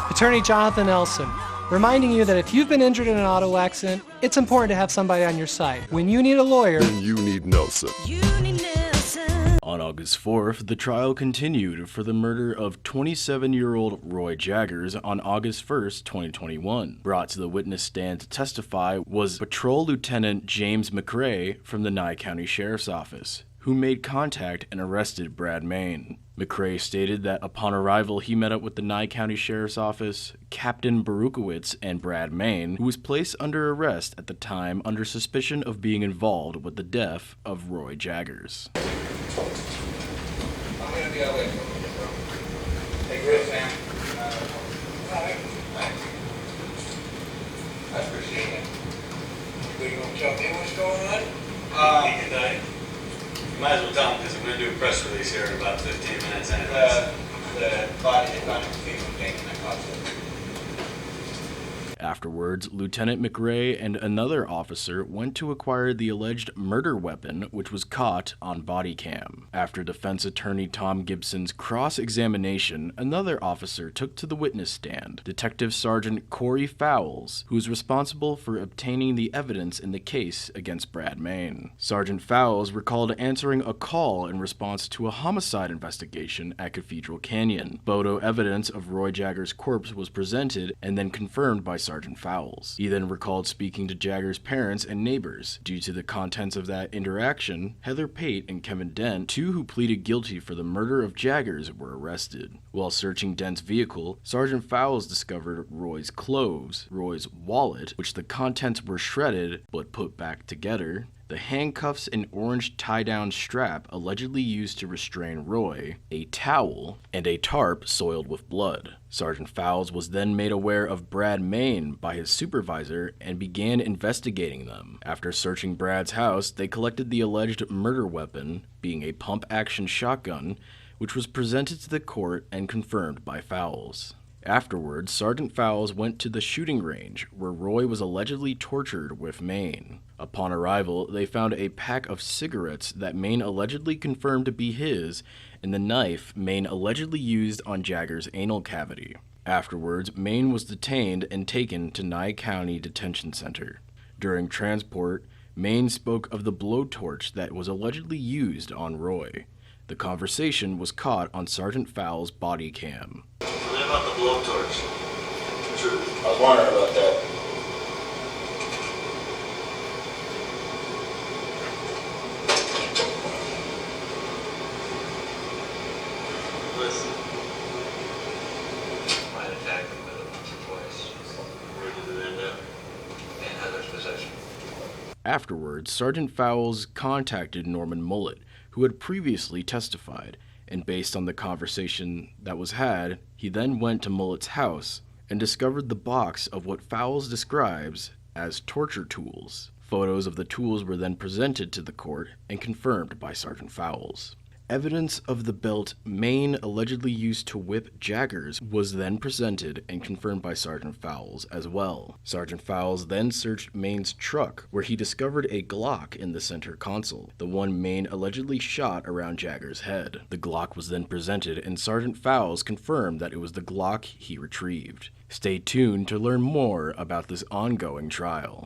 Attorney Jonathan Elson, reminding you that if you've been injured in an auto accident, it's important to have somebody on your side. When you need a lawyer, then you need Nelson. On August 4th, the trial continued for the murder of 27-year-old Roy Jaggers on August 1st, 2021. Brought to the witness stand to testify was Patrol Lieutenant James McRae from the Nye County Sheriff's Office, who made contact and arrested Brad Mehn. McRae stated that upon arrival he met up with the Nye County Sheriff's Office, Captain Barukowitz, and Brad Mehn, who was placed under arrest at the time under suspicion of being involved with the death of Roy Jaggers. I'm going to be away from you, bro. Hey, great, Sam. I appreciate it. You going to tell me what's going on? Tonight. You might as well tell them because I'm going to do a press release here in about 15 minutes. Anyways. The body is on its feet and taking that cost. Afterwards, Lieutenant McRae and another officer went to acquire the alleged murder weapon, which was caught on body cam. After defense attorney Tom Gibson's cross-examination, another officer took to the witness stand, Detective Sergeant Corey Fowles, who was responsible for obtaining the evidence in the case against Brad Mehn. Sergeant Fowles recalled answering a call in response to a homicide investigation at Cathedral Canyon. Photo evidence of Roy Jaggers' corpse was presented and then confirmed by Sergeant Fowles. He then recalled speaking to Jaggers' parents and neighbors. Due to the contents of that interaction, Heather Pate and Kevin Dent, two who pleaded guilty for the murder of Jaggers, were arrested. While searching Dent's vehicle, Sergeant Fowles discovered Roy's clothes, Roy's wallet, which the contents were shredded but put back together, the handcuffs and orange tie-down strap allegedly used to restrain Roy, a towel, and a tarp soiled with blood. Sergeant Fowles was then made aware of Brad Mehn by his supervisor and began investigating them. After searching Brad's house, they collected the alleged murder weapon, being a pump-action shotgun, which was presented to the court and confirmed by Fowles. Afterwards, Sergeant Fowles went to the shooting range, where Roy was allegedly tortured with Mehn. Upon arrival, they found a pack of cigarettes that Mehn allegedly confirmed to be his, and the knife Mehn allegedly used on Jaggers' anal cavity. Afterwards, Mehn was detained and taken to Nye County Detention Center. During transport, Mehn spoke of the blowtorch that was allegedly used on Roy. The conversation was caught on Sergeant Fowles' body cam. What about the blowtorch? True. I was wondering about that. Listen. Might attack him with it once or twice. Where did it end up? In Heather's possession. Afterwards, Sergeant Fowles contacted Norman Mullet, who had previously testified, and based on the conversation that was had, he then went to Mullet's house and discovered the box of what Fowles describes as torture tools. Photos of the tools were then presented to the court and confirmed by Sergeant Fowles. Evidence of the belt Mehn allegedly used to whip Jaggers was then presented and confirmed by Sergeant Fowles as well. Sergeant Fowles then searched Mehn's truck, where he discovered a Glock in the center console, the one Mehn allegedly shot around Jaggers' head. The Glock was then presented, and Sergeant Fowles confirmed that it was the Glock he retrieved. Stay tuned to learn more about this ongoing trial.